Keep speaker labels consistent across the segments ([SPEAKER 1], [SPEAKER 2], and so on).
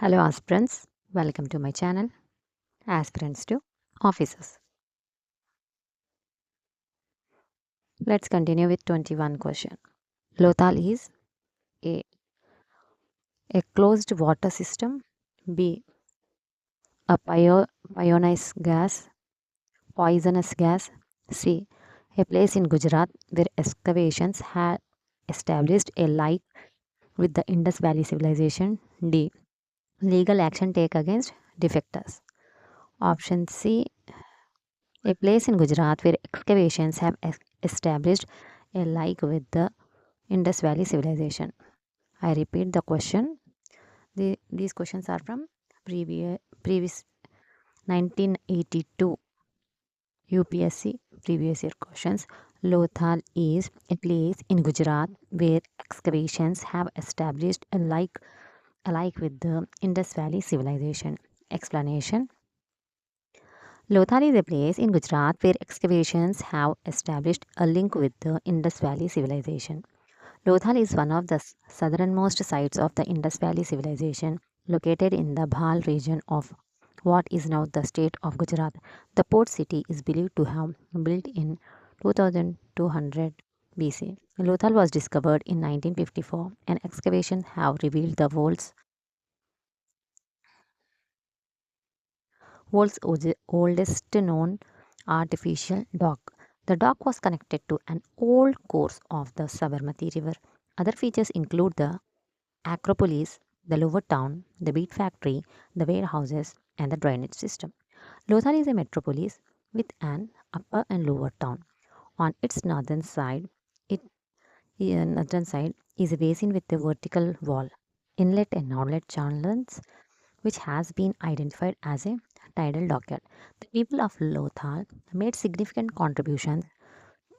[SPEAKER 1] Hello aspirants, welcome to my channel, Aspirants to Officers. Let's continue with 21 question. Lothal is A. A closed water system, B. A poisonous gas, C. A place in Gujarat where excavations had established a link with the Indus Valley civilization, D. Legal action take against defectors. Option C. A place in Gujarat where excavations have established a link with the Indus Valley civilization. I repeat the question. These questions are from previous 1982 UPSC previous year questions. Lothal is a place in Gujarat where excavations have established a link with the Indus Valley civilization. Explanation. Lothal is a place in Gujarat where excavations have established a link with the Indus Valley civilization. Lothal is one of the southernmost sites of the Indus Valley civilization, located in the Bhal region of what is now the state of Gujarat. The port city is believed to have built in 2200 BC. Lothal was discovered in 1954 and excavations have revealed the world's oldest known artificial dock. The dock was connected to an old course of the Sabarmati River. Other features include the Acropolis, the lower town, the bead factory, the warehouses, and the drainage system. Lothal is a metropolis with an upper and lower town. On its northern side is a basin with a vertical wall, inlet and outlet channels, which has been identified as a tidal dockyard. The people of Lothal made significant contributions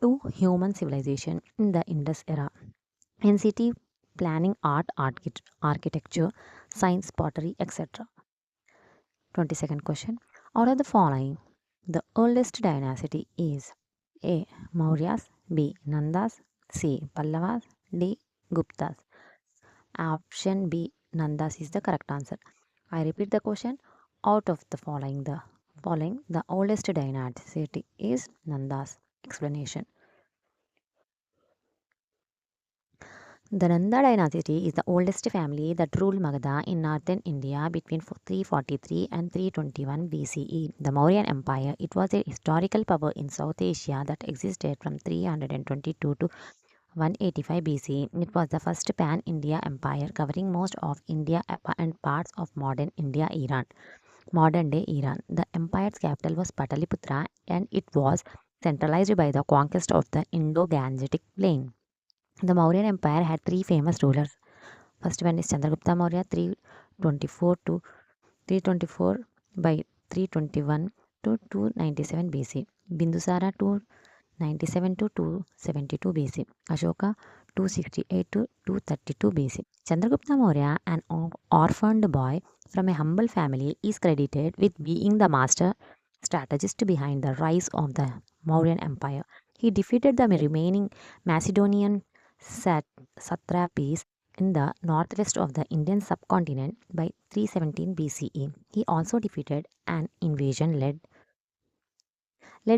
[SPEAKER 1] to human civilization in the Indus era. In city planning, architecture, science, pottery, etc. 22nd question. Out of the following, the earliest dynasty is A. Mauryas, B. Nandas, C. Pallavas, D. Guptas. Option B. Nandas is the correct answer. I repeat the question. Out of the following, the oldest dynasty is Nandas. Explanation. The Nanda dynasty is the oldest family that ruled Magadha in northern India between 343 and 321 BCE. The Mauryan Empire, it was a historical power in South Asia that existed from 322 to 185 BC. It was the first pan-India empire covering most of India and parts of modern day Iran. The empire's capital was Pataliputra and it was centralized by the conquest of the Indo-Gangetic plain. The Mauryan Empire had three famous rulers. First one is Chandragupta Maurya 324 by 321 to 297 BC. Bindusara 297 to 272 BC. Ashoka 268 to 232 BC. Chandragupta Maurya, an orphaned boy from a humble family, is credited with being the master strategist behind the rise of the Mauryan Empire. He defeated the remaining Macedonian satrapies in the northwest of the Indian subcontinent by 317 BCE. He also defeated an invasion led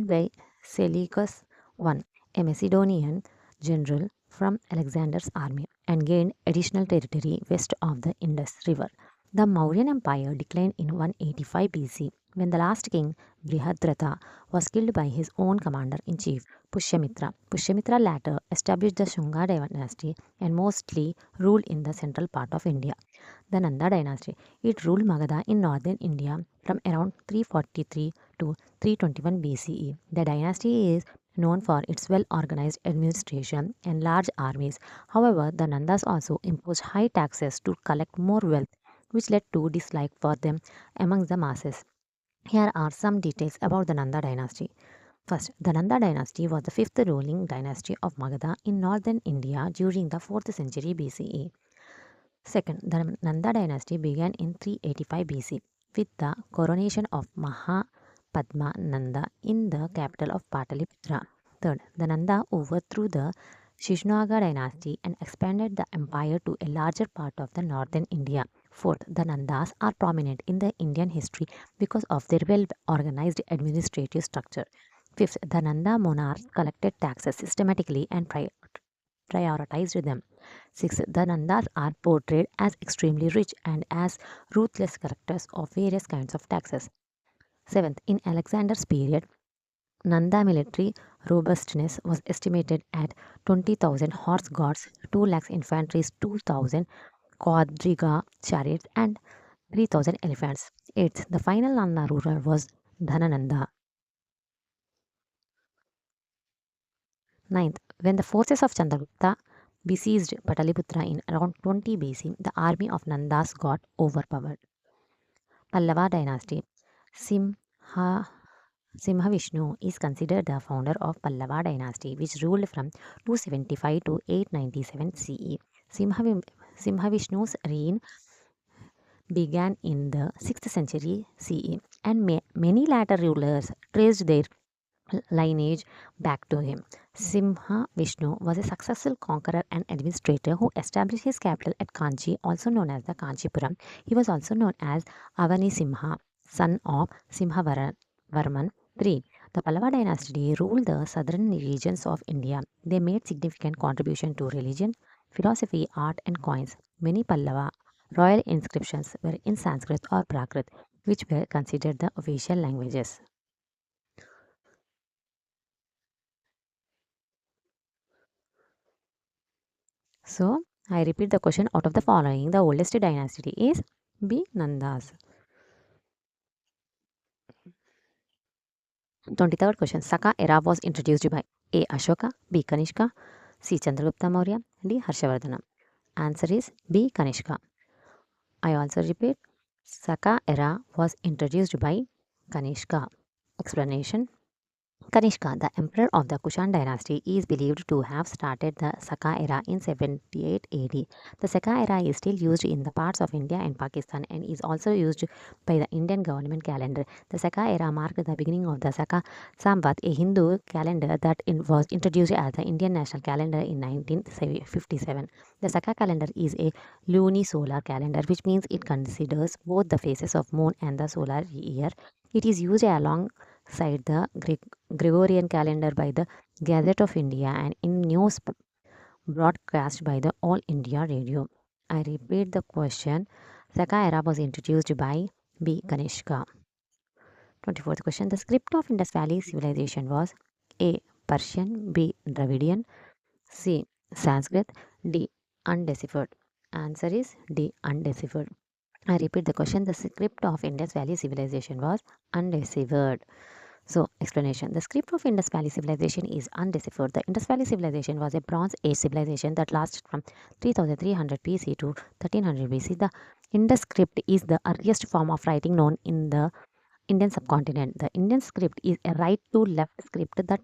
[SPEAKER 1] by Seleucus I, a Macedonian general from Alexander's army, and gained additional territory west of the Indus River. The Mauryan Empire declined in 185 BC when the last king, Brihadratha, was killed by his own commander-in-chief, Pushyamitra. Pushyamitra later established the Shunga dynasty and mostly ruled in the central part of India. The Nanda dynasty, it ruled Magadha in northern India from around 343 to 321 BCE. The dynasty is known for its well-organized administration and large armies. However, the Nandas also imposed high taxes to collect more wealth, which led to dislike for them among the masses. Here are some details about the Nanda dynasty. First, the Nanda dynasty was the fifth ruling dynasty of Magadha in northern India during the 4th century BCE. Second, the Nanda dynasty began in 385 BC with the coronation of Mahapadma Nanda in the capital of Pataliputra. Third, the Nanda overthrew the Shishnaga dynasty and expanded the empire to a larger part of the northern India. Fourth, the Nandas are prominent in the Indian history because of their well-organized administrative structure. Fifth, the Nanda monarchs collected taxes systematically and prioritized them. Sixth, the Nandas are portrayed as extremely rich and as ruthless collectors of various kinds of taxes. Seventh, in Alexander's period, Nanda military robustness was estimated at 20,000 horse guards, 2 lakhs infantry, 2,000 quadriga chariots, and 3,000 elephants. Eighth, the final Nanda ruler was Dhanananda. Ninth, when the forces of Chandragupta besieged Pataliputra in around 20 BC, the army of Nandas got overpowered. Pallava dynasty. Simha Simhavishnu is considered the founder of Pallava dynasty, which ruled from 275 to 897 CE. Simhavishnu's reign began in the 6th century CE, and many later rulers traced their lineage back to him. Simha Vishnu was a successful conqueror and administrator who established his capital at Kanchi, also known as the Kanchipuram. He was also known as Avani Simha, son of Simhavarman III. The Pallava dynasty ruled the southern regions of India. They made significant contribution to religion, philosophy, art, and coins. Many Pallava royal inscriptions were in Sanskrit or Prakrit, which were considered the official languages. So, I repeat the question, out of the following, the oldest dynasty is B. Nandas. 23rd question, Saka era was introduced by A. Ashoka, B. Kanishka, C. Chandragupta Maurya, D. Harshavardhana. Answer is B. Kanishka. I also repeat, Saka era was introduced by Kanishka. Explanation. Kanishka, the emperor of the Kushan dynasty, is believed to have started the Saka era in 78 AD. The Saka era is still used in the parts of India and Pakistan and is also used by the Indian government calendar. The Saka era marked the beginning of the Saka Samvat, a Hindu calendar that was introduced as the Indian national calendar in 1957. The Saka calendar is a lunisolar calendar, which means it considers both the phases of moon and the solar year. It is used alongside the Gregorian calendar by the Gazette of India and in news broadcast by the All India Radio. I repeat the question. Saka era was introduced by B. Kanishka. 24th question. The script of Indus Valley civilization was A. Persian, B. Dravidian, C. Sanskrit, D. Undeciphered. Answer is D. Undeciphered. I repeat the question. The script of Indus Valley civilization was undeciphered. So, explanation. The script of Indus Valley civilization is undeciphered. The Indus Valley civilization was a Bronze Age civilization that lasted from 3300 BC to 1300 BC. The Indus script is the earliest form of writing known in the Indian subcontinent. The Indian script is a right to left script that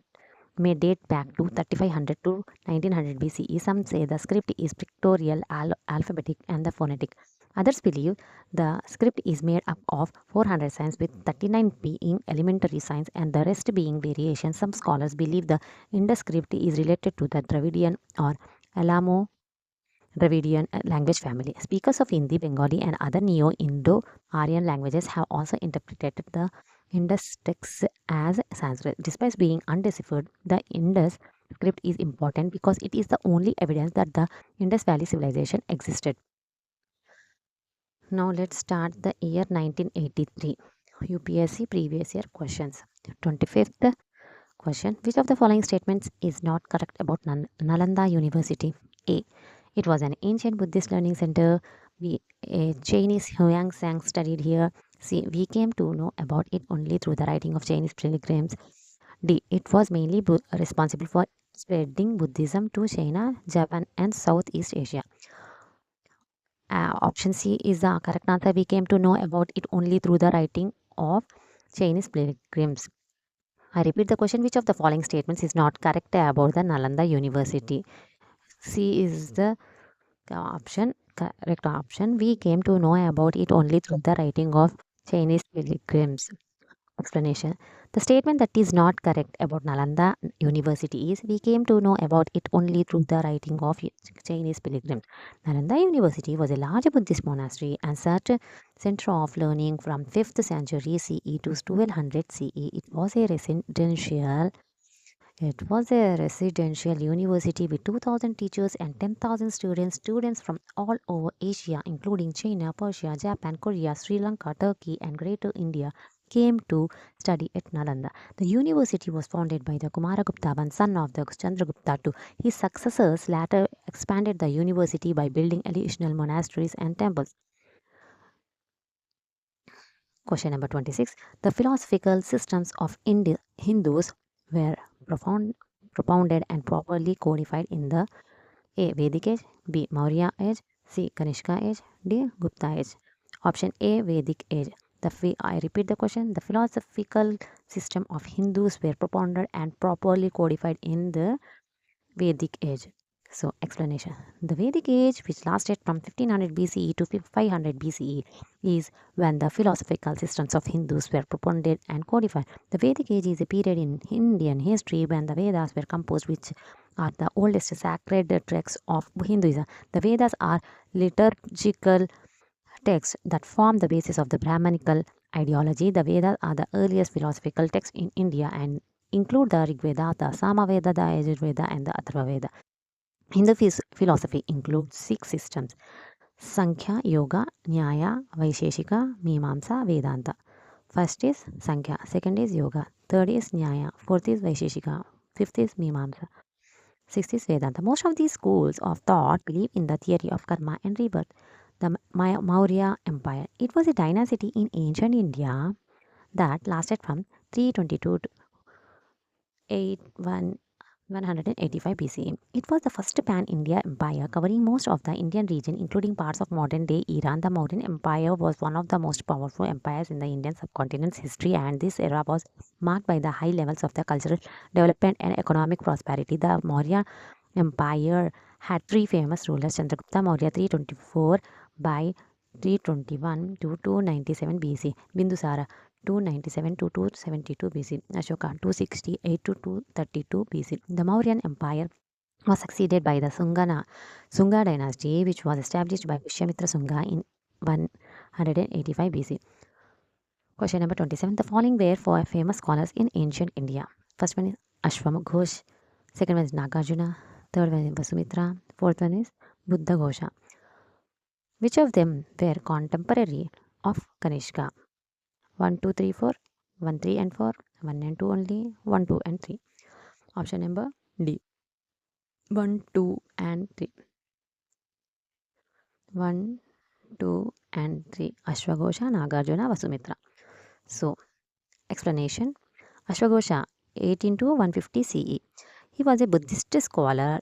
[SPEAKER 1] may date back to 3500 to 1900 BCE. Some say the script is pictorial, alphabetic, and the phonetic. Others believe the script is made up of 400 signs, with 39 being elementary signs and the rest being variations. Some scholars believe the Indus script is related to the Dravidian or Alamo Dravidian language family. Speakers of Hindi, Bengali, and other Neo-Indo-Aryan languages have also interpreted the Indus text as Sanskrit. Despite being undeciphered, the Indus script is important because it is the only evidence that the Indus Valley civilization existed. Now let's start the year 1983. UPSC previous year questions. 25th question. Which of the following statements is not correct about Nalanda University? A. It was an ancient Buddhist learning center. B. A Chinese Huang Sang studied here. C. We came to know about it only through the writing of Chinese pilgrims. D. It was mainly responsible for spreading Buddhism to China, Japan, and Southeast Asia. Option C is the correct answer. We came to know about it only through the writing of Chinese pilgrims. I repeat the question. Which of the following statements is not correct about the Nalanda University? C is the correct option. We came to know about it only through the writing of Chinese pilgrims. Explanation. The statement that is not correct about Nalanda University is we came to know about it only through the writing of Chinese pilgrims. Nalanda University was a large Buddhist monastery and such a center of learning from 5th century CE to 1200 CE. It was a residential university with 2,000 teachers and 10,000 students. Students from all over Asia, including China, Persia, Japan, Korea, Sri Lanka, Turkey, and Greater India, came to study at Nalanda. The university was founded by the Kumaragupta, one son of the Chandragupta II. His successors later expanded the university by building additional monasteries and temples. Question number 26. The philosophical systems of Hindus were propounded and properly codified in the A. Vedic age, B. Maurya age, C. Kanishka age, D. Gupta age. Option A. Vedic age. I repeat the question. The philosophical system of Hindus were propounded and properly codified in the Vedic age. So, explanation. The Vedic age, which lasted from 1500 BCE to 500 BCE, is when the philosophical systems of Hindus were propounded and codified. The Vedic age is a period in Indian history when the Vedas were composed, which are the oldest sacred texts of Hinduism. The Vedas are liturgical texts that form the basis of the Brahmanical ideology. The Vedas are the earliest philosophical texts in India and include the Rig Veda, the Samaveda, the Yajurveda, and the Atharva Veda. Hindu philosophy includes 6 systems: Sankhya, Yoga, Nyaya, Vaisheshika, Mimamsa, Vedanta. First is Sankhya, second is Yoga, third is Nyaya, fourth is Vaisheshika, fifth is Mimamsa, sixth is Vedanta. Most of these schools of thought believe in the theory of karma and rebirth. The Maurya Empire. It was a dynasty in ancient India that lasted from 322 to 185 BCE. It was the first pan-India empire covering most of the Indian region, including parts of modern-day Iran. The Mauryan Empire was one of the most powerful empires in the Indian subcontinent's history, and this era was marked by the high levels of the cultural development and economic prosperity. The Maurya Empire had 3 famous rulers: Chandragupta Maurya 324 by 321 to 297 BC, Bindusara 297 to 272 BC, Ashoka 268 to 232 BC. The Mauryan Empire was succeeded by the Sunga dynasty, which was established by Pushyamitra Sunga in 185 BC. Question number 27. The following were 4 famous scholars in ancient India. First one is Ashwama Ghosh, second one is Nagarjuna, third one is Vasumitra, fourth one is Buddha Ghosha. Which of them were contemporary of Kanishka? 1, 2, 3, 4, 1, 3 and 4, 1 and 2 only, 1, 2 and 3. Option number D. 1, 2 and 3. 1, 2 and 3. Ashwagosha, Nagarjuna, Vasumitra. So, explanation. Ashwagosha, 18 to 150 CE. He was a Buddhist scholar.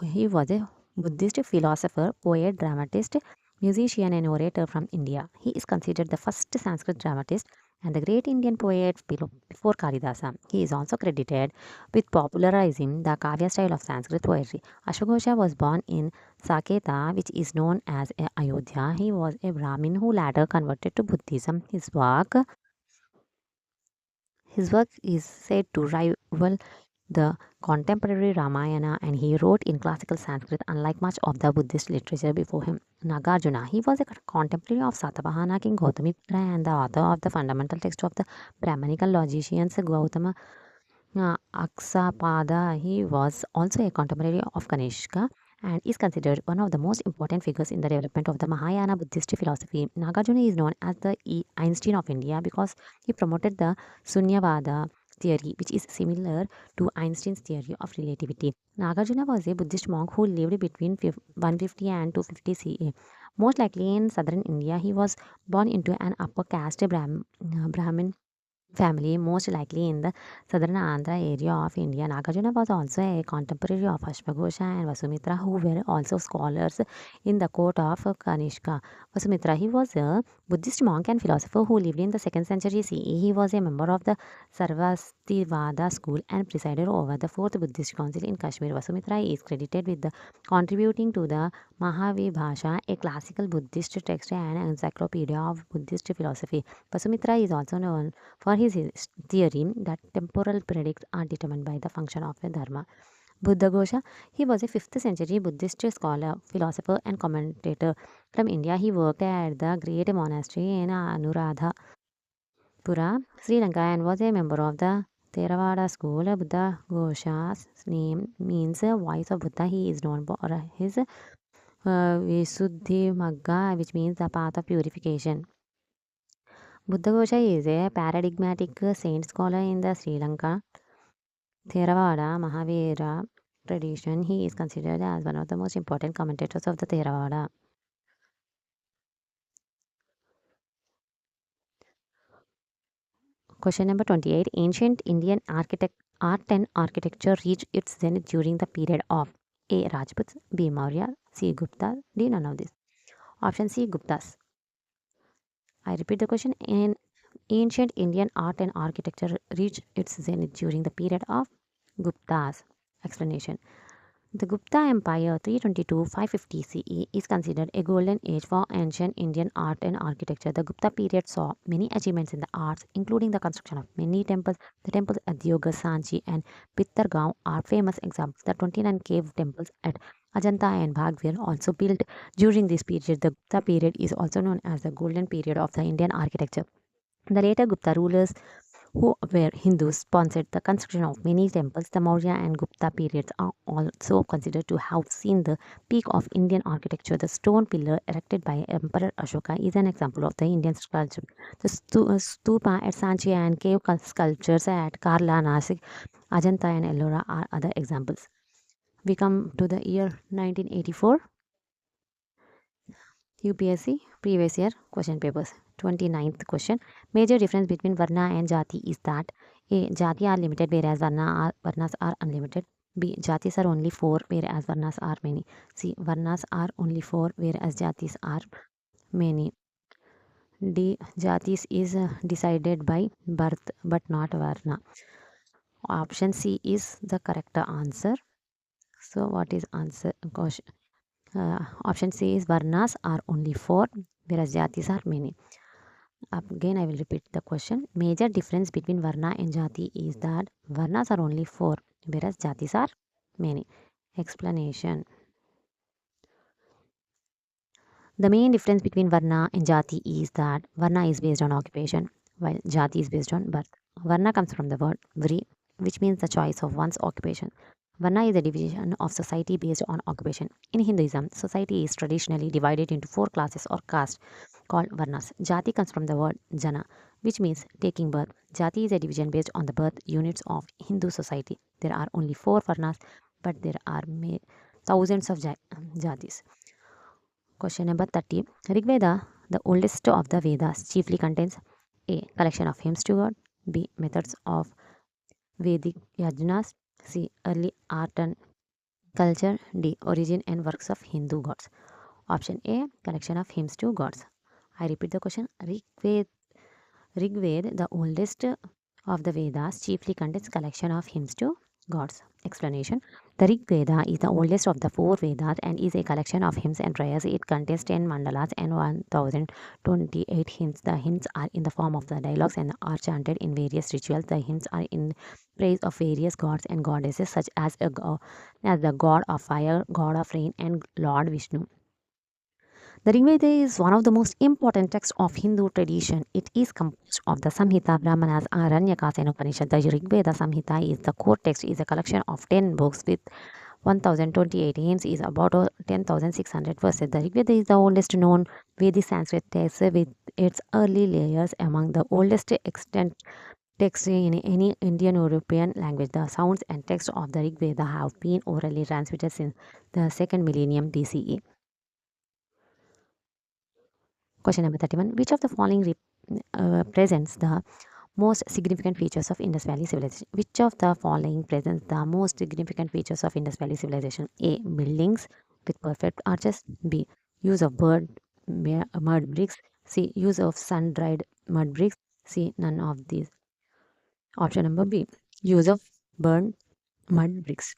[SPEAKER 1] He was a Buddhist philosopher, poet, dramatist, musician, and orator from India. He is considered the first Sanskrit dramatist and the great Indian poet before Kalidasa. He is also credited with popularizing the Kavya style of Sanskrit poetry. Ashwagosha was born in Saketa, which is known as Ayodhya. He was a Brahmin who later converted to Buddhism. His work is said to rival the contemporary Ramayana, and he wrote in classical Sanskrit, unlike much of the Buddhist literature before him. Nagarjuna, he was a contemporary of Satavahana king Gautamiputra and the author of the fundamental text of the Brahmanical logicians Gautama Aksapada. He was also a contemporary of Kanishka and is considered one of the most important figures in the development of the Mahayana Buddhist philosophy. Nagarjuna is known as the Einstein of India because he promoted the Sunyavada theory, which is similar to Einstein's theory of relativity. Nagarjuna was a Buddhist monk who lived between 150 and 250 CE. Most likely in southern India, he was born into an upper caste Brahmin family, most likely in the southern Andhra area of India. Nagarjuna was also a contemporary of Ashwagosha and Vasumitra, who were also scholars in the court of Kanishka. Vasumitra, he was a Buddhist monk and philosopher who lived in the 2nd century CE. He was a member of the Sarvastivada school and presided over the 4th Buddhist council in Kashmir. Vasumitra is credited with the contributing to the Mahavibhasha, a classical Buddhist text and encyclopedia of Buddhist philosophy. Vasumitra is also known for his theory that temporal predicts are determined by the function of a dharma. Buddhaghosa, he was a 5th century Buddhist scholar, philosopher, and commentator from India. He worked at the great monastery in Anuradhapura, Sri Lanka, and was a member of the Theravada school. Buddhaghosa's name means voice of Buddha. He is known for his Visuddhi Magga, which means the path of purification. Buddhaghosa is a paradigmatic saint scholar in the Sri Lanka Theravada Mahavira tradition. He is considered as one of the most important commentators of the Theravada. Question number 28. Ancient Indian art and architecture reached its zenith during the period of A. Rajputs, B. Maurya, C. Gupta, D. None of this. Option C. Guptas. I repeat the question. In ancient Indian art and architecture reached its zenith during the period of Guptas. Explanation. The Gupta Empire 322-550 CE is considered a golden age for ancient Indian art and architecture. The Gupta period saw many achievements in the arts, including the construction of many temples. The temples at Diogar, Sanchi, and Pittargaon are famous examples. The 29 cave temples at Ajanta and Bagh were also built during this period. The Gupta period is also known as the golden period of the Indian architecture. The later Gupta rulers who were Hindus sponsored the construction of many temples. The Maurya and Gupta periods are also considered to have seen the peak of Indian architecture. The stone pillar erected by Emperor Ashoka is an example of the Indian sculpture. The stupa at Sanchi and cave sculptures at Karla, Nasik, Ajanta and Ellora are other examples. We come to the year 1984. UPSC previous year question papers. 29th question. Major difference between Varna and Jati is that A. Jati are limited whereas Varnas are unlimited. B. Jatis are only 4 whereas Varnas are many. C. Varnas are only 4 whereas Jatis are many. D. Jatis is decided by birth but not Varna. Option C is the correct answer. So what is answer? Option C is Varnas are only 4 whereas Jatis are many. Again, I will repeat the question. Major difference between Varna and Jati is that Varnas are only 4 whereas Jatis are many. Explanation. The main difference between Varna and Jati is that Varna is based on occupation while Jati is based on birth. Varna comes from the word Vri, which means the choice of one's occupation. Varna is a division of society based on occupation. In Hinduism, society is traditionally divided into 4 classes or castes called Varnas. Jati comes from the word Jana, which means taking birth. Jati is a division based on the birth units of Hindu society. There are only 4 Varnas, but there are thousands of Jatis. Question number 30. Rigveda, the oldest of the Vedas, chiefly contains A. Collection of hymns to God, B. Methods of Vedic yajnas, C. Early art and culture, D. Origin and works of Hindu gods. Option A. Collection of hymns to gods. I repeat the question. Rigved, the oldest of the Vedas, chiefly contains collection of hymns to gods. Explanation. The Rig Veda is the oldest of the 4 Vedas and is a collection of hymns and prayers. It contains 10 mandalas and 1028 hymns. The hymns are in the form of the dialogues and are chanted in various rituals. The hymns are in praise of various gods and goddesses such as the god of fire, god of rain, and Lord Vishnu. The Rig Veda is one of the most important texts of Hindu tradition. It is composed of the Samhita, Brahmanas, Aranyakas, and Upanishad. The Rig Veda Samhita is the core text, is a collection of 10 books with 1028 hymns, is about 10,600 verses. The Rig Veda is the oldest known Vedic Sanskrit text with its early layers among the oldest extant texts in any Indian European language. The sounds and texts of the Rig Veda have been orally transmitted since the second millennium BCE. Question number 31. Which of the following presents the Most significant features of Indus Valley civilization. Which of the following presents the most significant features of Indus Valley civilization? A. Buildings with perfect arches. B. Use of mud bricks. C. Use of sun-dried mud bricks. C. None of these. Option number B. Use of burned mud bricks.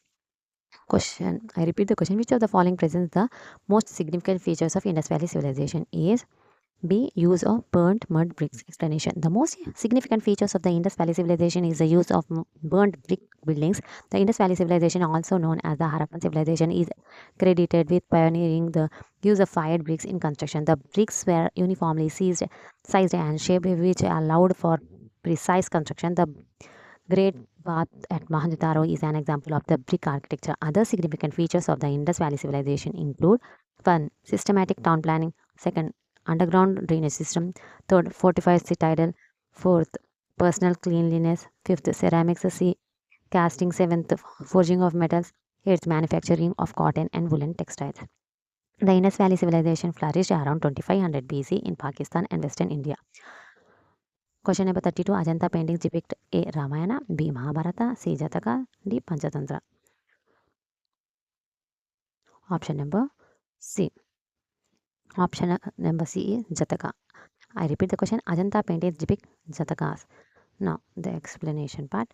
[SPEAKER 1] Question. I repeat the question. Which of the following presents the most significant features of Indus Valley civilization? Is B. Use of burnt mud bricks. Explanation. The most significant features of the Indus Valley civilization is the use of burnt brick buildings. The Indus Valley civilization, also known as the Harappan civilization, is credited with pioneering the use of fired bricks in construction. The bricks were uniformly sized and shaped, which allowed for precise construction. The Great Bath at Mohenjo-daro is an example of the brick architecture. Other significant features of the Indus Valley civilization include 1. Systematic town planning. 2nd. Underground drainage system. 3rd. Fortified citadel. 4th. Personal cleanliness. 5th. Ceramics sea casting. 7th. Forging of metals. 8th. Manufacturing of cotton and woolen textiles. The Indus Valley civilization flourished around 2500 BC in Pakistan and Western India. Question number 32. Ajanta paintings depict A. Ramayana, B. Mahabharata, C. Jataka, D. Panchatantra. Option number C. Option number C is Jataka. I repeat the question. Ajanta paintings depict Jatakas. Now, the explanation part.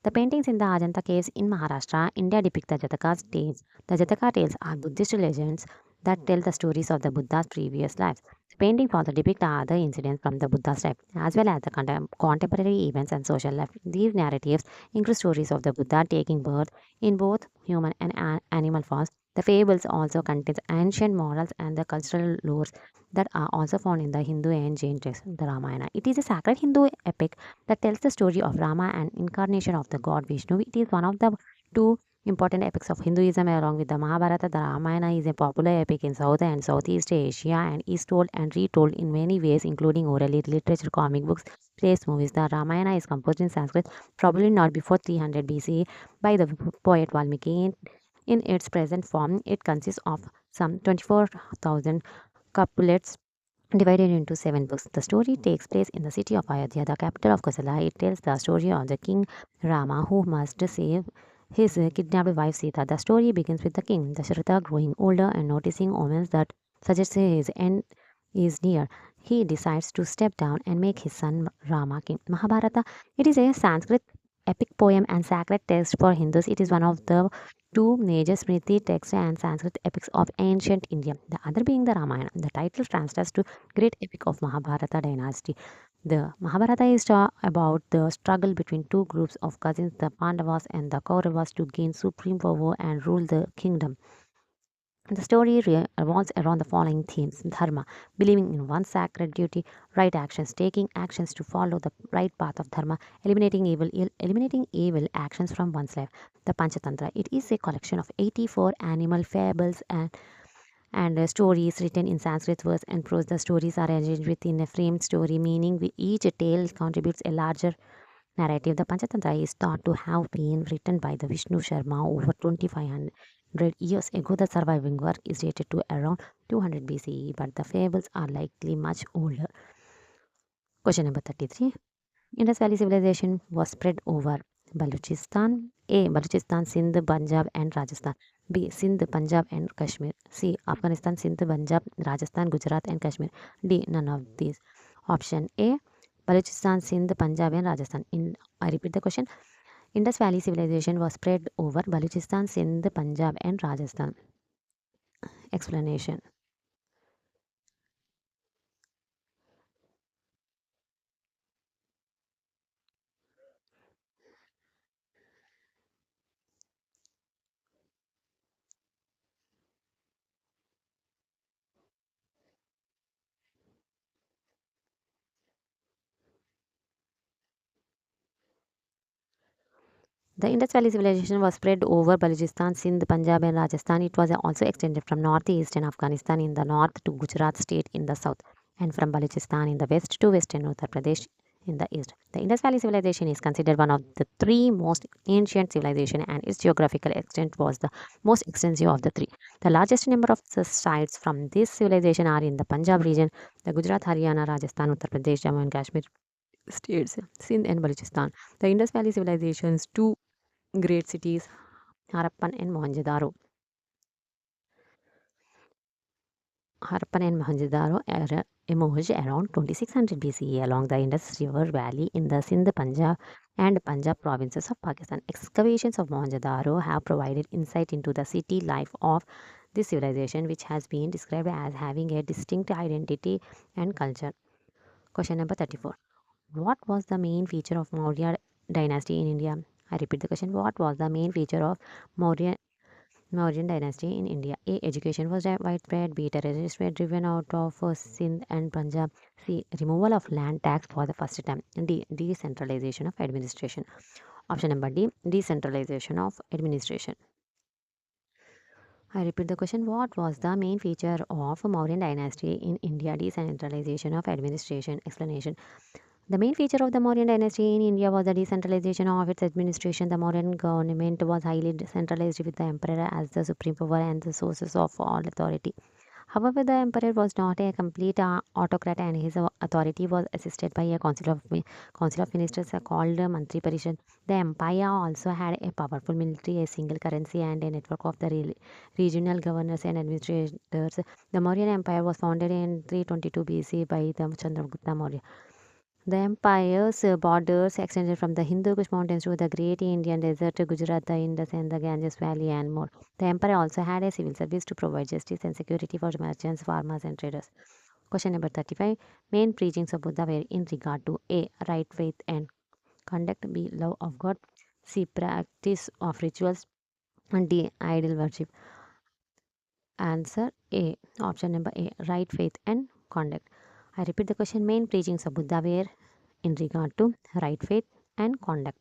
[SPEAKER 1] The paintings in the Ajanta caves in Maharashtra, India depict the Jataka's tales. The Jataka tales are Buddhist legends that tell the stories of the Buddha's previous lives. Paintings also depict other incidents from the Buddha's life, as well as the contemporary events and social life. These narratives include stories of the Buddha taking birth in both human and animal forms. The fables also contain ancient morals and the cultural lores that are also found in the Hindu and Jain texts, the Ramayana. It is a sacred Hindu epic that tells the story of Rama and incarnation of the god Vishnu. It is one of the two important epics of Hinduism along with the Mahabharata. The Ramayana is a popular epic in South and Southeast Asia and is told and retold in many ways, including orally, literature, comic books, plays, movies. The Ramayana is composed in Sanskrit, probably not before 300 BCE, by the poet Valmiki. In its present form, it consists of some 24,000 couplets divided into 7 books. The story takes place in the city of Ayodhya, the capital of Kosala. It tells the story of the king Rama who must save his kidnapped wife Sita. The story begins with the king, Dasharatha, growing older and noticing omens that suggest his end is near. He decides to step down and make his son Rama king. Mahabharata, it is a Sanskrit epic poem and sacred text for Hindus. It is one of the two major Smriti texts and Sanskrit epics of ancient India, the other being the Ramayana. The title translates to Great Epic of Mahabharata Dynasty. The Mahabharata is about the struggle between two groups of cousins, the Pandavas and the Kauravas, to gain supreme power and rule the kingdom. The story revolves around the following themes: dharma, believing in one's sacred duty; right actions, taking actions to follow the right path of dharma; eliminating evil actions from one's life. The Panchatantra, it is a collection of 84 animal fables and stories written in Sanskrit verse and prose. The stories are arranged within a framed story, meaning each tale contributes a larger narrative. The Panchatantra is thought to have been written by the Vishnu Sharma over 2500 years ago. The surviving work is dated to around 200 BCE, but the fables are likely much older. Question number 33. Indus Valley civilization was spread over Baluchistan. A. Baluchistan, Sindh, Punjab and Rajasthan. B. Sindh, Punjab and Kashmir. C. Afghanistan, Sindh, Punjab, Rajasthan, Gujarat and Kashmir. D. None of these. Option A. Baluchistan, Sindh, Punjab and Rajasthan. I repeat the question. Indus Valley civilization was spread over Baluchistan, Sindh, Punjab and Rajasthan. Explanation. The Indus Valley civilization was spread over Balochistan, Sindh, Punjab and Rajasthan. It was also extended from northeastern Afghanistan in the north to Gujarat state in the south, and from Balochistan in the west to western Uttar Pradesh in the east. The Indus Valley civilization is considered one of the three most ancient civilizations, and its geographical extent was the most extensive of the three. The largest number of the sites from this civilization are in the Punjab region, the Gujarat, Haryana, Rajasthan, Uttar Pradesh, Jammu and Kashmir, states, Sindh and Balochistan. The Indus Valley civilization's two great cities, Harappan and Mohenjo-daro. Emerged around 2600 BCE along the Indus River Valley in the Sindh, Punjab, and Punjab provinces of Pakistan. Excavations of Mohenjo-daro have provided insight into the city life of this civilization, which has been described as having a distinct identity and culture. Question number 34. What was the main feature of Maurya dynasty in India? I repeat the question. What was the main feature of Mauryan dynasty in India? A. Education was widespread. B. Terrorists were driven out of Sindh and Punjab. C. Removal of land tax for the first time. D. Decentralization of administration. Option number D. Decentralization of administration. I repeat the question. What was the main feature of Mauryan dynasty in India? Decentralization of administration. Explanation. The main feature of the Mauryan dynasty in India was the decentralization of its administration. The Mauryan government was highly centralized with the emperor as the supreme power and the sources of all authority. However, the emperor was not a complete autocrat, and his authority was assisted by a council of ministers called Mantri Parishad. The empire also had a powerful military, a single currency, and a network of the regional governors and administrators. The Mauryan Empire was founded in 322 BC by the Chandragupta Maurya. The empire's borders extended from the Hindu Kush Mountains to the Great Indian Desert, Gujarat, the Indus, and the Ganges Valley, and more. The emperor also had a civil service to provide justice and security for merchants, farmers, and traders. Question number 35. Main preachings of Buddha were in regard to A. Right faith and conduct, B. Love of God, C. Practice of rituals, and D. Idol worship. Answer A. Option number A. Right faith and conduct. I repeat the question. Main preachings of Buddha were in regard to right faith and conduct.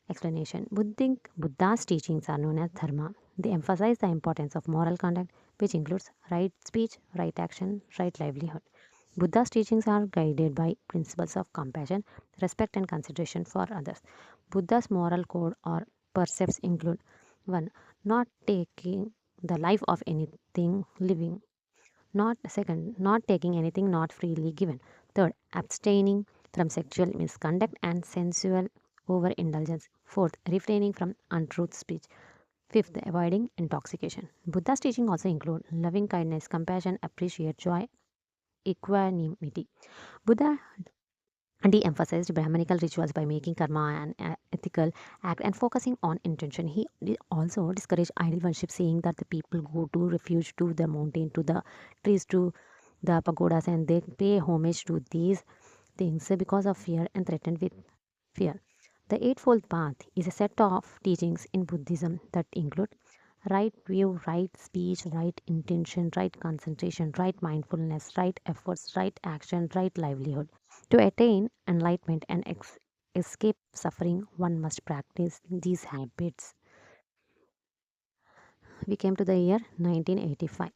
[SPEAKER 1] Explanation. Buddha's teachings are known as dharma. They emphasize the importance of moral conduct, which includes right speech, right action, right livelihood. Buddha's teachings are guided by principles of compassion, respect, and consideration for others. Buddha's moral code or precepts include 1. Not taking the life of anything living. Not taking anything not freely given. Third, abstaining from sexual misconduct and sensual overindulgence. Fourth, refraining from untruth speech. Fifth, avoiding intoxication. Buddha's teaching also include loving kindness, compassion, appreciate joy, equanimity. Buddha de-emphasized Brahmanical rituals by making karma an ethical act and focusing on intention. He also discouraged idol worship, saying that the people go to refuge to the mountain, to the trees, to the pagodas, and they pay homage to these things because of fear and threatened with fear. The Eightfold Path is a set of teachings in Buddhism that include right view, right speech, right intention, right concentration, right mindfulness, right efforts, right action, right livelihood. To attain enlightenment and escape suffering, one must practice these habits. We came to the year 1985.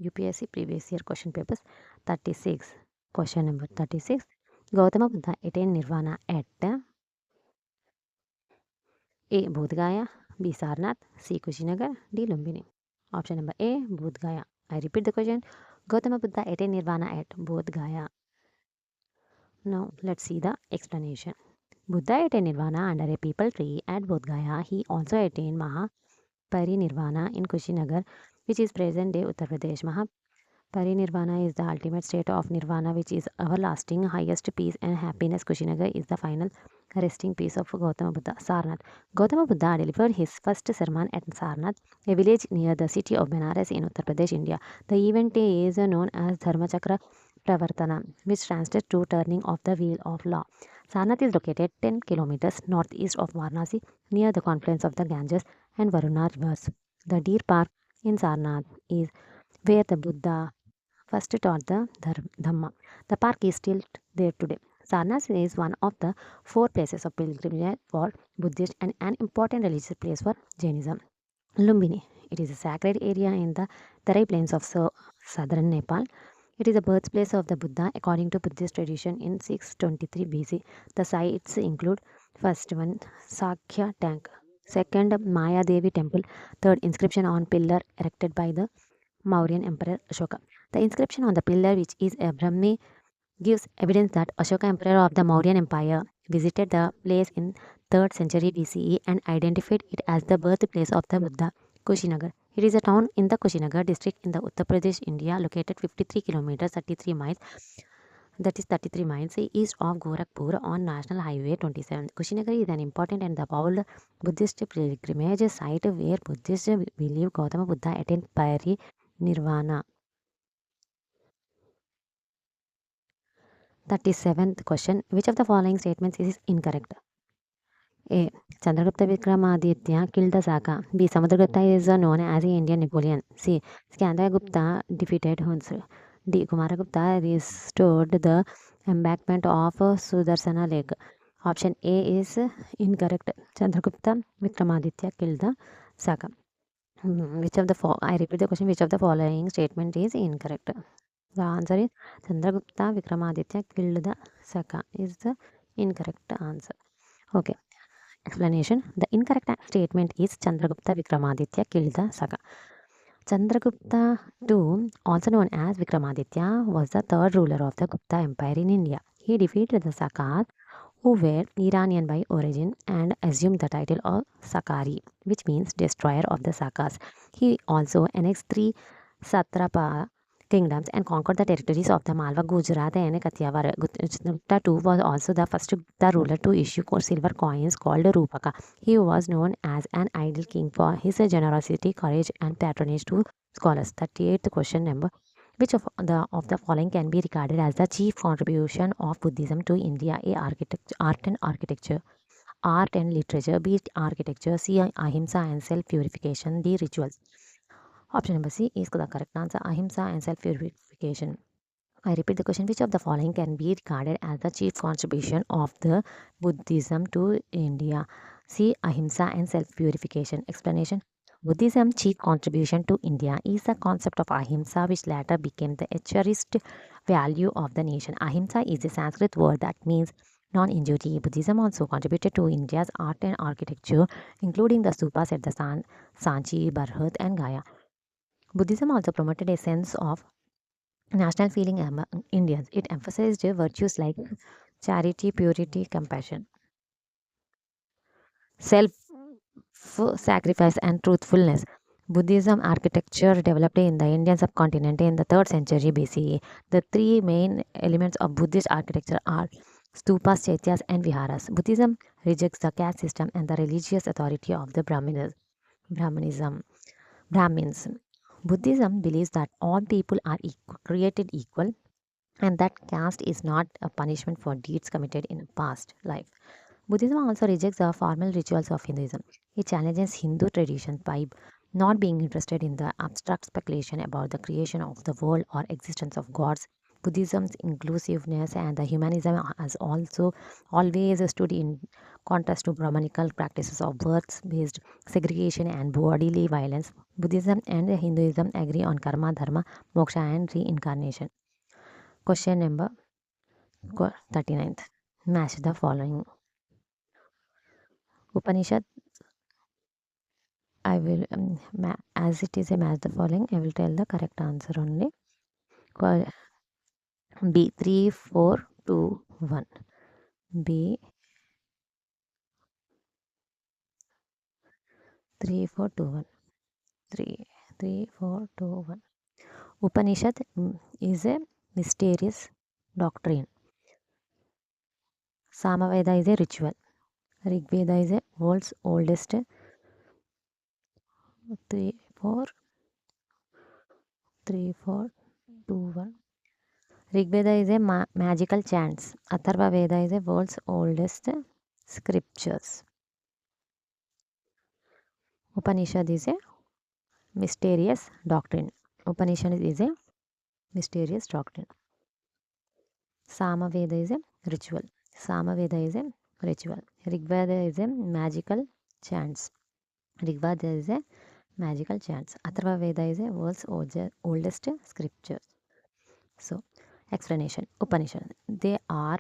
[SPEAKER 1] UPSC previous year question papers 36. Question number 36. Gautama Buddha attained nirvana at A. Bodh Gaya, B. Sarnath, C. Kushinagar, D. Lumbini. Option number A. Bodh Gaya. I repeat the question. Gautama Buddha attained nirvana at Bodh Gaya. Now let's see the explanation. Buddha attained nirvana under a peepal tree at Bodh Gaya. He also attained Mahaparinirvana in Kushinagar, which is present day Uttar Pradesh. Parinirvana is the ultimate state of nirvana, which is everlasting, highest peace and happiness. Kushinagar is the final resting place of Gautama Buddha. Sarnath. Gautama Buddha delivered his first sermon at Sarnath, a village near the city of Benares in Uttar Pradesh, India. The event is known as Dharmachakra Pravartana, which translates to turning of the wheel of law. Sarnath is located 10 kilometers northeast of Varanasi, near the confluence of the Ganges and Varuna rivers. The Deer Park in Sarnath is where the Buddha first taught the Dhamma. The park is still there today. Sarnath is one of the 4 places of pilgrimage for Buddhists and an important religious place for Jainism. Lumbini. It is a sacred area in the Tarai plains of southern Nepal. It is the birthplace of the Buddha according to Buddhist tradition in 623 BC. The sites include first one Sakya tank, second Maya Devi temple, third inscription on pillar erected by the Mauryan Emperor Ashoka. The inscription on the pillar, which is a Brahmi gives evidence that Ashoka, emperor of the Mauryan Empire, visited the place in 3rd century BCE and identified it as the birthplace of the Buddha. Kushinagar. It is a town in the Kushinagar district in the Uttar Pradesh, India, located 53 kilometers 33 miles, that is 33 miles east of Gorakhpur on National Highway 27. Kushinagar is an important and the powerful Buddhist pilgrimage site where Buddhists believe Gautama Buddha attained Nirvana. 37th question. Which of the following statements is incorrect? A. Chandragupta Vikramaditya killed the Saka. B. Samudragupta is known as the Indian Napoleon. C. Skandagupta defeated Huns. D. Kumaragupta restored the embankment of Sudarsana Lake. Option A is incorrect. Chandragupta Vikramaditya killed the Saka. I repeat the question. Which of the following statement is incorrect? The answer is Chandragupta Vikramaditya killed the Saka is the incorrect answer. Okay. Explanation. The incorrect statement is Chandragupta Vikramaditya killed the Saka. Chandragupta II, also known as Vikramaditya, was the third ruler of the Gupta Empire in India. He defeated the Sakas, who were Iranian by origin, and assumed the title of Sakari, which means destroyer of the Sakas. He also annexed three Satrapa kingdoms and conquered the territories of the Malwa, Gujarat, and Kathiawar. Gupta II was also the first Gupta ruler to issue silver coins called Rupaka. He was known as an ideal king for his generosity, courage, and patronage to scholars. 38th question number. Which of the following can be regarded as the chief contribution of Buddhism to India? A. Art and architecture. Art and literature. B. Architecture. C. Ahimsa and self-purification. D. Rituals. Option number C is the correct answer. Ahimsa and self-purification. I repeat the question. Which of the following can be regarded as the chief contribution of the Buddhism to India? C. Ahimsa and self-purification. Explanation. Buddhism's chief contribution to India is the concept of ahimsa, which later became the cherished value of the nation. Ahimsa is a Sanskrit word that means non-injury. Buddhism also contributed to India's art and architecture, including the stupas at the Sanchi, Bharhut, and Gaya. Buddhism also promoted a sense of national feeling among Indians. It emphasized virtues like charity, purity, compassion, self sacrifice, and truthfulness. Buddhism architecture developed in the Indian subcontinent in the 3rd century BCE. The three main elements of Buddhist architecture are stupas, chaityas, and viharas. Buddhism rejects the caste system and the religious authority of the Brahmanism. Brahmins. Buddhism believes that all people are created equal and that caste is not a punishment for deeds committed in a past life. Buddhism also rejects the formal rituals of Hinduism. It challenges Hindu traditions by not being interested in the abstract speculation about the creation of the world or existence of gods. Buddhism's inclusiveness and the humanism has also always stood in contrast to Brahmanical practices of birth-based segregation and bodily violence. Buddhism and Hinduism agree on karma, dharma, moksha, and reincarnation. Question number 39th. Match the following. Upanishad. I will, as it is a match the following, I will tell the correct answer only. B 3 4 2 1. B 3 4 2 1. 3 3 4 2 1. Upanishad is a mysterious doctrine. Samaveda is a ritual. Rigveda is a world's oldest. 3 4 3 4 2 1. Rigveda is a magical chants. Atharva Veda is a world's oldest scriptures. Upanishad is a mysterious doctrine. Upanishad is a mysterious doctrine. Samaveda is a ritual. Samaveda is a ritual. Rigveda is a magical chants. Rigveda is a magical chants. Atharva Veda is a world's oldest scriptures. So, explanation. Upanishad. They are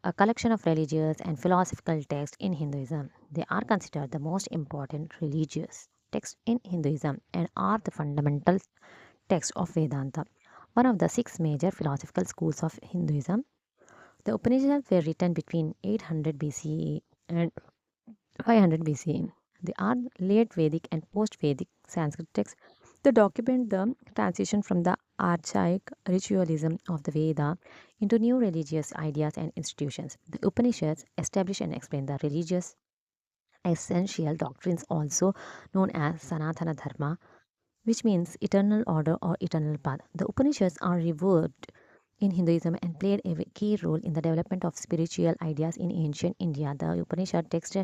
[SPEAKER 1] a collection of religious and philosophical texts in Hinduism. They are considered the most important religious texts in Hinduism and are the fundamental texts of Vedanta. one of the 6 major philosophical schools of Hinduism. The Upanishads were written between 800 BCE and 500 BCE. They are late Vedic and post Vedic Sanskrit texts that document the transition from the archaic ritualism of the Veda into new religious ideas and institutions. The Upanishads establish and explain the religious essential doctrines, also known as Sanatana Dharma, which means eternal order or eternal path. The Upanishads are revered in Hinduism and played a key role in the development of spiritual ideas in ancient India. The Upanishad text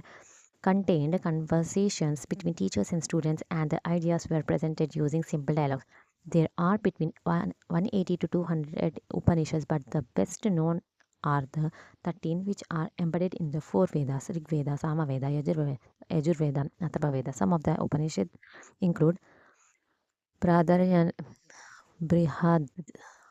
[SPEAKER 1] contained conversations between teachers and students, and the ideas were presented using simple dialogues. There are between 180 to 200 Upanishads, but the best known are the 13 which are embedded in the 4 Vedas: Rig Veda, Sama Veda, Yajur Veda, Atharva Veda. Some of the Upanishads include Bradaryan, Brihad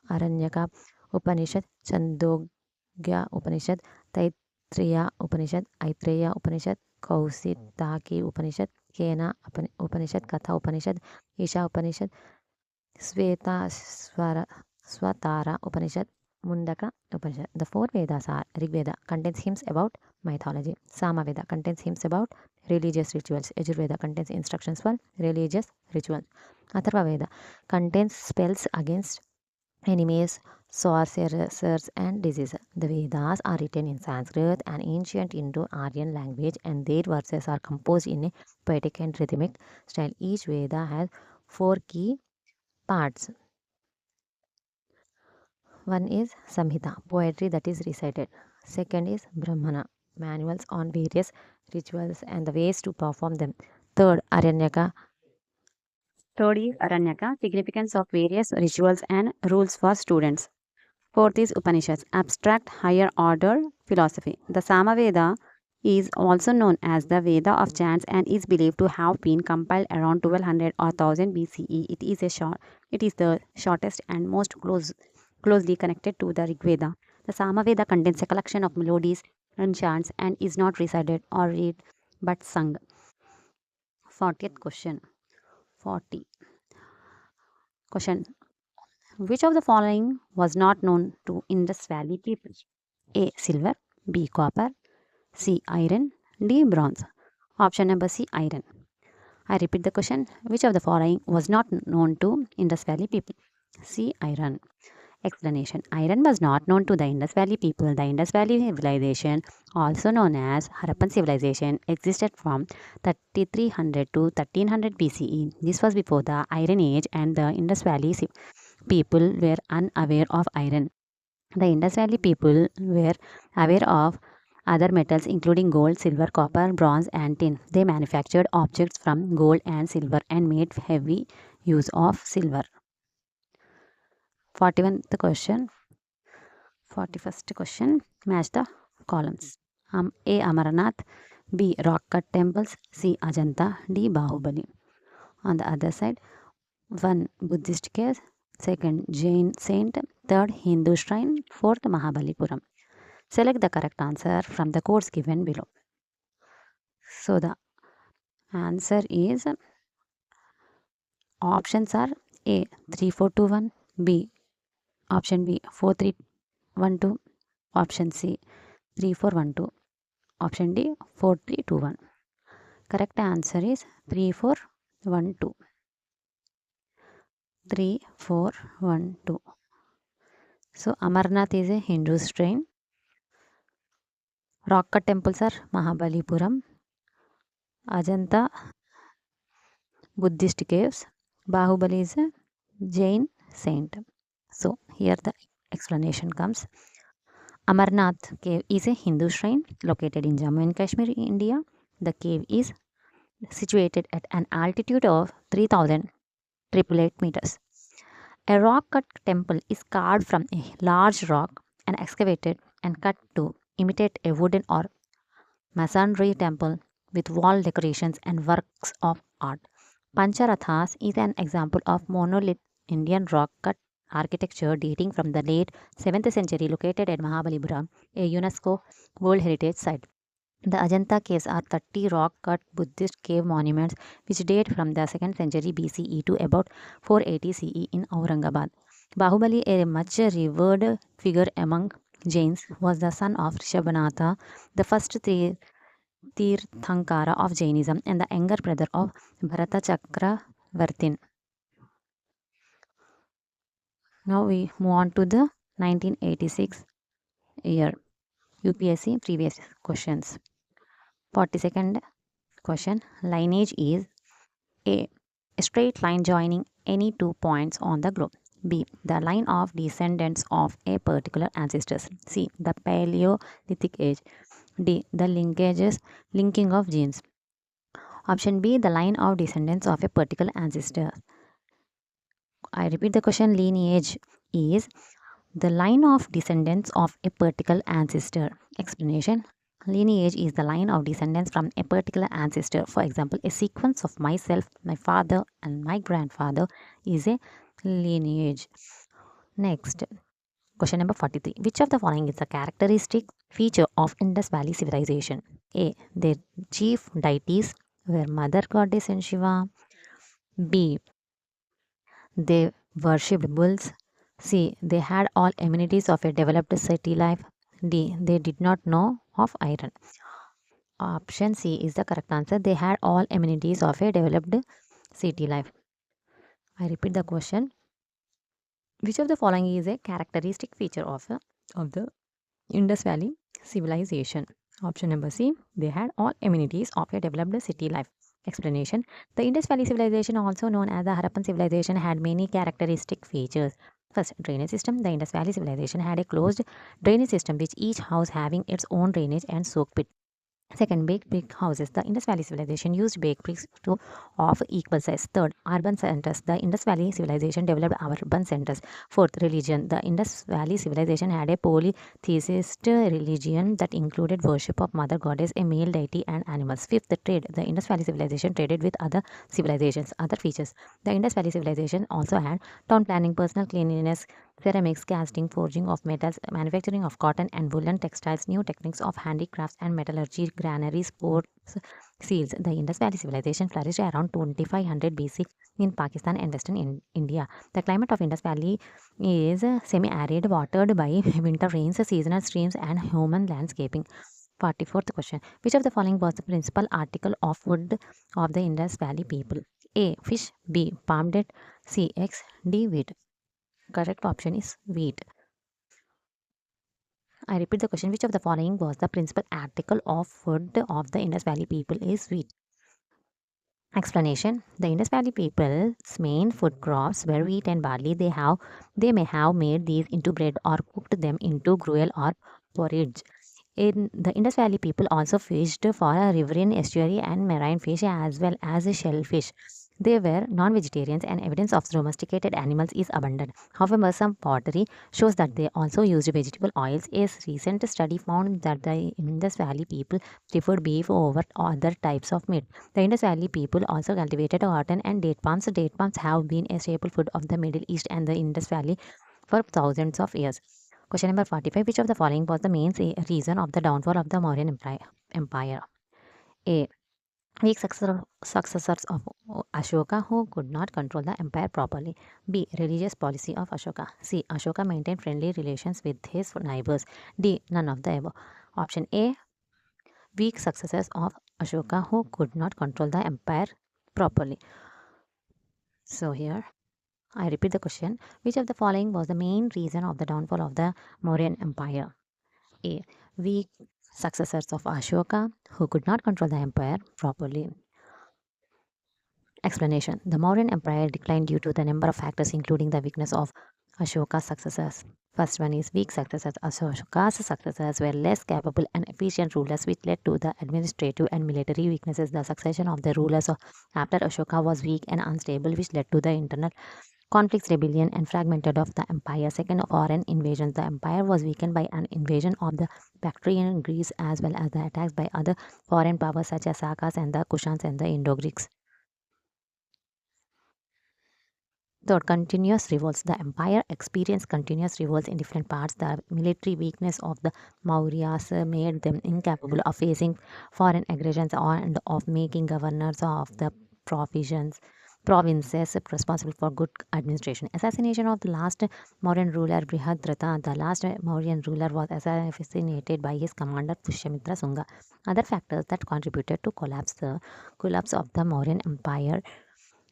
[SPEAKER 1] Aranyaka Upanishad, Chandogya Upanishad, Taittiriya Upanishad, Aitreya Upanishad, Kausitaki Upanishad, Kena Upanishad, Katha Upanishad, Isha Upanishad, Swatara Upanishad, Mundaka Upanishad. The 4 Vedas are: Rig Veda contains hymns about mythology, Sama Veda contains hymns about religious rituals, Yajur Veda contains instructions for religious rituals, Atharva Veda contains spells against enemies, sorcerers, and diseases. The Vedas are written in Sanskrit, an ancient Indo-Aryan language, and their verses are composed in a poetic and rhythmic style. Each Veda has 4 key parts. One is Samhita, poetry that is recited. Second is Brahmana, manuals on various rituals and the ways to perform them. Third, Aranyaka. Third is Aranyaka, significance of various rituals and rules for students. Fourth is Upanishads, abstract higher order philosophy. The Samaveda is also known as the Veda of chants and is believed to have been compiled around 1200 or 1000 BCE. It is the shortest and most closely connected to the Rig Veda. The Samaveda contains a collection of melodies and chants and is not recited or read but sung. 40th question. 40. Question. Which of the following was not known to Indus Valley people? A. Silver, B. Copper, C. Iron, D. Bronze. Option number C. Iron. I repeat the question. Which of the following was not known to Indus Valley people? C. Iron. Explanation. Iron was not known to the Indus Valley people. The Indus Valley civilization, also known as Harappan civilization, existed from 3300 to 1300 BCE. This was before the Iron Age, and the Indus Valley people were unaware of iron. The Indus Valley people were aware of other metals including gold, silver, copper, bronze, and tin. They manufactured objects from gold and silver and made heavy use of silver. 41st question. 41st question. Match the columns. A. Amarnath, B. Rock cut temples, C. Ajanta, D. Bahubali. On the other side, 1. Buddhist cave, 2nd Jain saint, 3rd Hindu shrine, 4th Mahabalipuram. Select the correct answer from the codes given below. So the answer is, options are A. 3421, B. Option B. 4312, option C. 3412, option D. 4321. Correct answer is 3412. 3412. So Amarnath is a Hindu shrine. Rock cut temples are Mahabalipuram, Ajanta Buddhist caves, Bahubali is a Jain saint. So here the explanation comes. Amarnath cave is a Hindu shrine located in Jammu and Kashmir, India. The cave is situated at an altitude of 3,888 meters. A rock cut temple is carved from a large rock and excavated and cut to imitate a wooden or masonry temple with wall decorations and works of art. Pancharathas is an example of monolith Indian rock cut architecture dating from the late 7th century, located at Mahabalipuram, a UNESCO World Heritage Site. The Ajanta caves are 30 rock cut Buddhist cave monuments which date from the 2nd century BCE to about 480 CE in Aurangabad. Bahubali, a much revered figure among Jains, was the son of Rishabhanatha, the first Tirthankara of Jainism and the younger brother of Bharata Chakravartin. Now we move on to the 1986 year UPSC previous questions. 42nd question. Lineage is A. A straight line joining any 2 points on the globe. B. The line of descendants of a particular ancestors. C. The Paleolithic age. D. The linking of genes. Option B. The line of descendants of a particular ancestor. I repeat the question. Lineage is the line of descendants of a particular ancestor. Explanation. Lineage is the line of descendants from a particular ancestor. For example, a sequence of myself, my father, and my grandfather is a lineage. Next, question number 43. Which of the following is a characteristic feature of Indus Valley civilization? A. Their chief deities were Mother Goddess and Shiva. B. They worshipped bulls. C. They had all amenities of a developed city life. D. They did not know of iron. Option C is the correct answer. They had all amenities of a developed city life. I repeat the question. Which of the following is a characteristic feature of the Indus Valley civilization? Option number C. They had all amenities of a developed city life. Explanation. The Indus Valley civilization, also known as the Harappan civilization, had many characteristic features. First, drainage system. The Indus Valley civilization had a closed drainage system with each house having its own drainage and soak pit. Second, baked brick houses. The Indus Valley civilization used baked bricks of equal size. Third, urban centers. The Indus Valley civilization developed urban centers. Fourth, religion. The Indus Valley civilization had a polytheist religion that included worship of Mother Goddess, a male deity, and animals. Fifth, trade. The Indus Valley civilization traded with other civilizations. Other features. The Indus Valley civilization also had town planning, personal cleanliness, ceramics, casting, forging of metals, manufacturing of cotton and woolen textiles, new techniques of handicrafts and metallurgy, granaries, ports, seals. The Indus Valley civilization flourished around 2500 BC in Pakistan and Western India. The climate of Indus Valley is semi-arid, watered by winter rains, seasonal streams, and human landscaping. 44th question. Which of the following was the principal article of food of the Indus Valley people? A. Fish. B. Palm date. C. Eggs. D. Wheat. Correct option is wheat. I repeat the question. Which of the following was the principal article of food of the Indus Valley people is wheat? Explanation. The Indus Valley people's main food crops were wheat and barley. They may have made these into bread or cooked them into gruel or porridge. In the Indus Valley people also fished for a riverine estuary and marine fish as well as shellfish. They were non-vegetarians and evidence of domesticated animals is abundant. However, some pottery shows that they also used vegetable oils. A recent study found that the Indus Valley people preferred beef over other types of meat. The Indus Valley people also cultivated cotton and date palms. Date palms have been a staple food of the Middle East and the Indus Valley for thousands of years. Question number 45. Which of the following was the main reason of the downfall of the Mauryan Empire? A. Weak successors of Ashoka who could not control the empire properly. B. Religious policy of Ashoka. C. Ashoka maintained friendly relations with his neighbors. D. None of the above. Option A. Weak successors of Ashoka who could not control the empire properly. So here I repeat the question. Which of the following was the main reason of the downfall of the Mauryan Empire? A. Weak successors of Ashoka who could not control the empire properly. Explanation. The Mauryan Empire declined due to the number of factors including the weakness of Ashoka's successors. First one is weak successors. Ashoka's successors were less capable and efficient rulers which led to the administrative and military weaknesses. The succession of the rulers after Ashoka was weak and unstable which led to the internal conflicts, rebellion, and fragmented of the empire. Second, foreign invasions. The empire was weakened by an invasion of the Bactrian Greece as well as the attacks by other foreign powers such as Sakas and the Kushans and the Indo-Greeks. Third, continuous revolts. The empire experienced continuous revolts in different parts. The military weakness of the Mauryas made them incapable of facing foreign aggressions and of making governors of the provisions. provinces responsible for good administration. Assassination of the last Mauryan ruler Brihadratha. The last Mauryan ruler was assassinated by his commander Pushyamitra Sunga. Other factors that contributed to collapse of the Mauryan Empire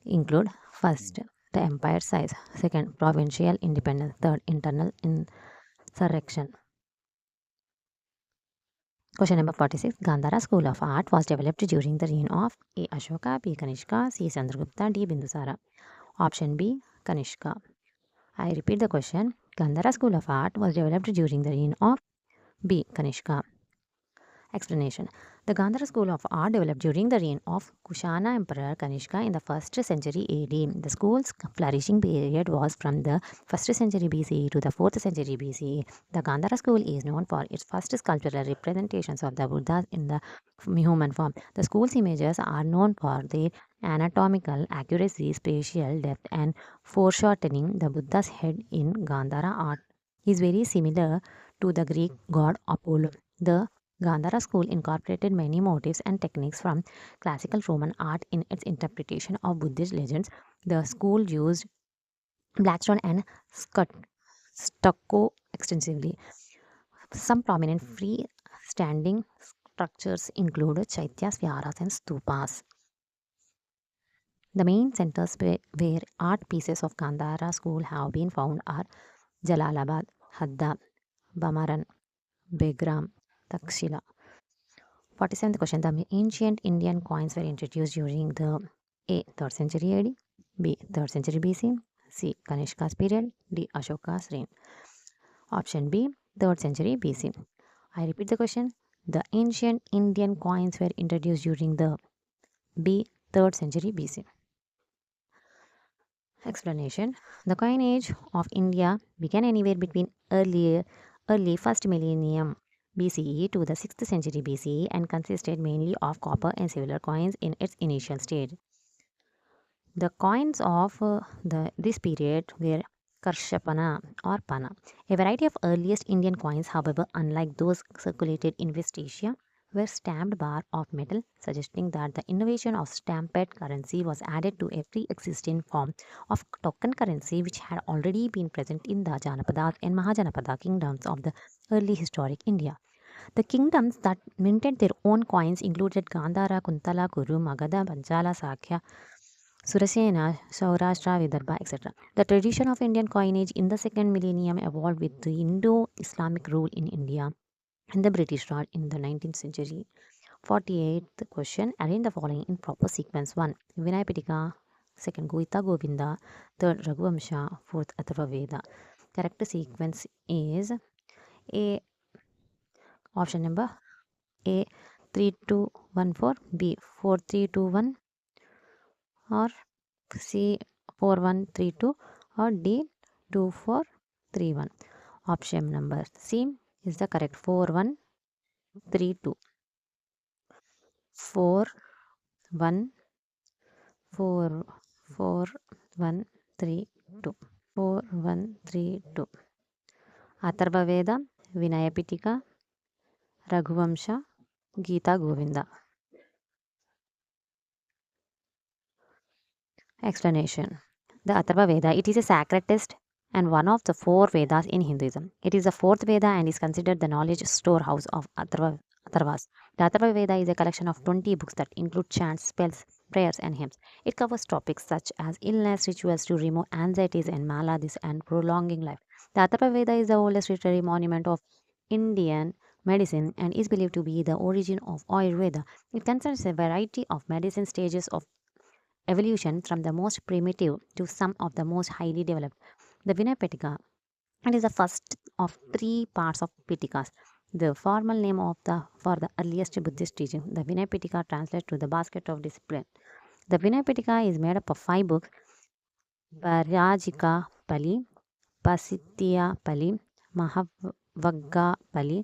[SPEAKER 1] include: first, the empire size; second, provincial independence; third, internal insurrection. Question number 46. Gandhara School of Art was developed during the reign of A. Ashoka, B. Kanishka, C. Chandragupta, D. Bindusara. Option B. Kanishka. I repeat the question. Gandhara School of Art was developed during the reign of B. Kanishka. Explanation. The Gandhara School of Art developed during the reign of Kushana Emperor Kanishka in the 1st century AD. The school's flourishing period was from the 1st century BCE to the 4th century BCE. The Gandhara School is known for its first sculptural representations of the Buddha in the human form. The school's images are known for their anatomical accuracy, spatial depth, and foreshortening. The Buddha's head in Gandhara art is very similar to the Greek god Apollo. The Gandhara school incorporated many motifs and techniques from classical Roman art in its interpretation of Buddhist legends. The school used blackstone and stucco extensively. Some prominent free-standing structures include chaityas, viharas, and stupas. The main centers where art pieces of Gandhara school have been found are Jalalabad, Hadda, Bamaran, Begram, Takshila. 47th question. The ancient Indian coins were introduced during the A. 3rd century AD, B. 3rd century BC, C. Kanishka's period, D. Ashoka's reign. Option B. 3rd century BC. I repeat the question. The ancient Indian coins were introduced during the B. 3rd century BC. Explanation. The coinage of India began anywhere between early 1st millennium BCE to the 6th century BCE and consisted mainly of copper and silver coins in its initial stage. The coins of this period were Karshapana or Pana. A variety of earliest Indian coins, however, unlike those circulated in West Asia, were stamped bar of metal, suggesting that the innovation of stamped currency was added to a pre-existing form of token currency which had already been present in the Janapada and Mahajanapada kingdoms of the early historic India. The kingdoms that minted their own coins included Gandhara, Kuntala, Kuru, Magadha, Panchala, Sakya, Surasena, Saurashtra, Vidarbha, etc. The tradition of Indian coinage in the second millennium evolved with the Indo-Islamic rule in India and the British Raj in the 19th century. 48th question. Arrange the following in proper sequence. 1. Vinay Pitaka. 2nd. Goita Govinda. 3rd. Raghuvamsha. 4th. Atharva Veda. Correct sequence is A. Option number A. 3214, B. 4321, or C. 4132, or D. 2431. Option number C is the correct. 4132. 4 1 4 4 1 3 2. 4132. Atharva Veda, Vinaya Pitaka, Raghuvamsha, Gita Govinda. Explanation. The Atharva Veda, it is a sacred text and one of the 4 Vedas in Hinduism. It is the 4th Veda and is considered the knowledge storehouse of Atharvas. The Atharva Veda is a collection of 20 books that include chants, spells, prayers, and hymns. It covers topics such as illness, rituals to remove anxieties and maladis, and prolonging life. The Atharva Veda is the oldest literary monument of Indian medicine and is believed to be the origin of Ayurveda. It concerns a variety of medicine stages of evolution from the most primitive to some of the most highly developed. The Vinaya Pitaka, it is the first of 3 parts of Pitikas. The formal name for the earliest Buddhist teaching. The Vinaya Pitaka translates to the basket of discipline. The Vinaya Pitaka is made up of 5 books: Parajika Pali, Pasitya Pali, Mahavagga Pali,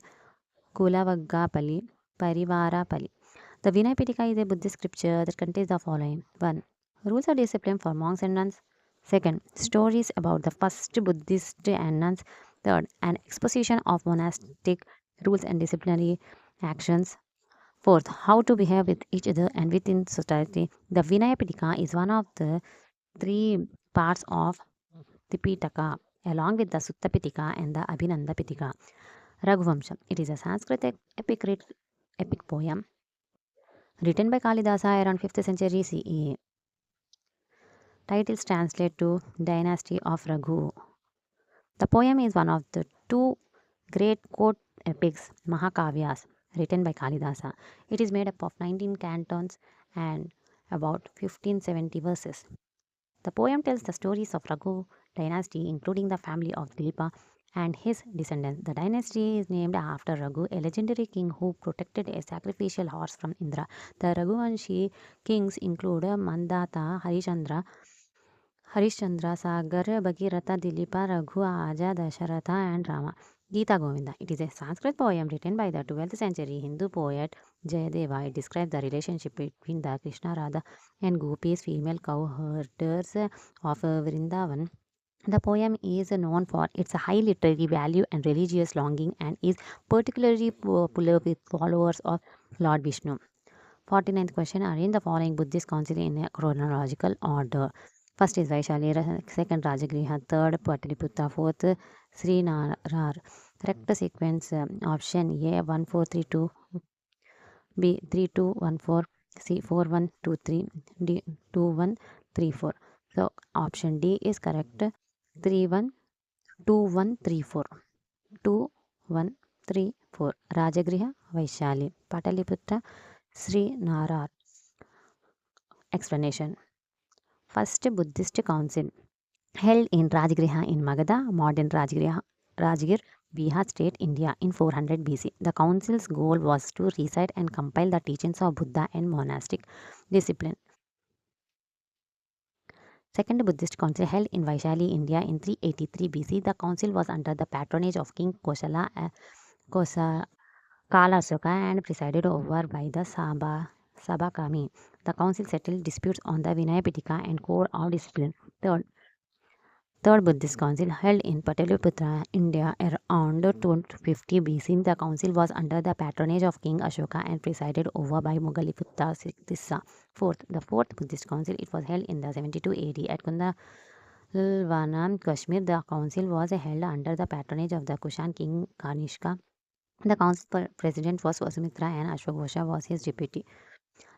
[SPEAKER 1] Kulavagga Pali, Parivara Pali. The Vinaya Pitaka is a Buddhist scripture that contains the following: 1. Rules of discipline for monks and nuns. 2nd. Stories about the first Buddhist and nuns. 3rd. An exposition of monastic rules and disciplinary actions. Fourth, how to behave with each other and within society. The Vinaya Pitaka is one of the three parts of Tipitaka, along with the Sutta Pitaka and the Abhinanda Pitaka. Raghuvamsha. It is a Sanskrit epic poem written by Kalidasa around 5th century CE. Titles translate to Dynasty of Raghu. The poem is one of the two great court epics, Mahakavyas, written by Kalidasa. It is made up of 19 cantons and about 1570 verses. The poem tells the stories of Raghu dynasty, including the family of Dilipa and his descendants. The dynasty is named after Raghu, a legendary king who protected a sacrificial horse from Indra. The Raghuvanshi kings include Mandata, Harishchandra, Sagar, Bhagirath, Dilipa, Raghu, Aja, Dasharatha, and Rama. Gita Govinda. It is a Sanskrit poem written by the 12th century Hindu poet Jayadeva. It describes the relationship between the Krishna Radha and Gopis, female cow herders of Vrindavan. The poem is known for its high literary value and religious longing and is particularly popular with followers of Lord Vishnu. 49th question. Arrange the following Buddhist council in a chronological order. First is Vaishali, second Rajagriha, third Pataliputra, fourth Srinarar. Correct sequence option A 1432, B 3214, C 4123, D 2134. So option D is correct. 312134. 2134. Rajagriha, Vaishali, Pataliputra, Srinarar. Explanation. First Buddhist council held in Rajagriha in Magadha, modern Rajgir, Bihar state, India in 400 BC. The council's goal was to recite and compile the teachings of Buddha and monastic discipline. Second Buddhist council held in Vaishali, India in 383 BC. The council was under the patronage of King Kalasoka and presided over by the Sabakami. The council settled disputes on the Vinaya Pitaka and code of discipline. Third Buddhist council held in Pataliputra, India around 250 BC. The council was under the patronage of King Ashoka and presided over by Mughaliputra Tissa. The fourth Buddhist council, it was held in the 72 AD at Kundalwana, Kashmir. The council was held under the patronage of the Kushan king Kanishka. The council president was Vasumitra and Ashwagosha was his deputy.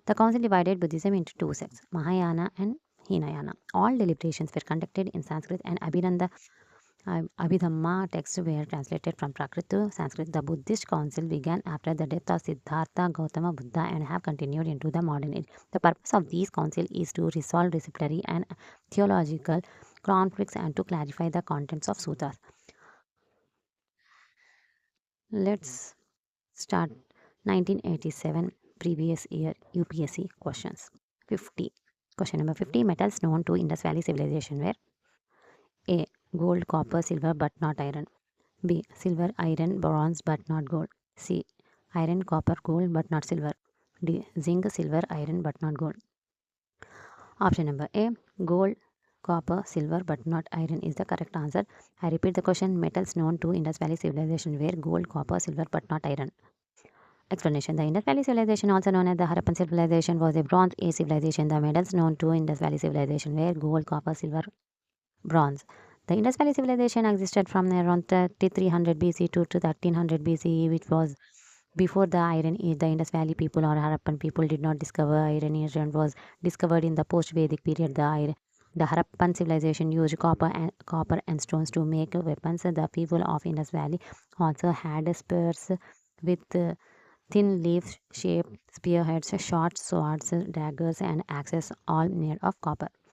[SPEAKER 1] The council divided Buddhism into two sects, Mahayana and Hinayana. All deliberations were conducted in Sanskrit and Abhidhamma texts were translated from Prakrit to Sanskrit. The Buddhist council began after the death of Siddhartha Gautama Buddha and have continued into the modern age. The purpose of these councils is to resolve disciplinary and theological conflicts and to clarify the contents of sutras. Let's start 1987 previous year UPSC questions. 50. Question number 50. Metals known to Indus Valley civilization were A. Gold, copper, silver but not iron. B. Silver, iron, bronze but not gold. C. Iron, copper, gold but not silver. D. Zinc, silver, iron but not gold. Option number A. Gold, copper, silver but not iron is the correct answer. I repeat the question. Metals known to Indus Valley civilization were gold, copper, silver but not iron. Explanation. The Indus Valley civilization, also known as the Harappan civilization, was a Bronze Age civilization. The metals known to Indus Valley civilization were gold, copper, silver, bronze. The Indus Valley civilization existed from around 3300 BC to 1300 BCE, which was before the Iron Age. The Indus Valley people or Harappan people did not discover Iron Age and was discovered in the post-Vedic period. The Harappan civilization used copper and stones to make weapons. The people of Indus Valley also had spears with thin leaf-shaped spearheads, short swords, daggers, and axes, all made of copper.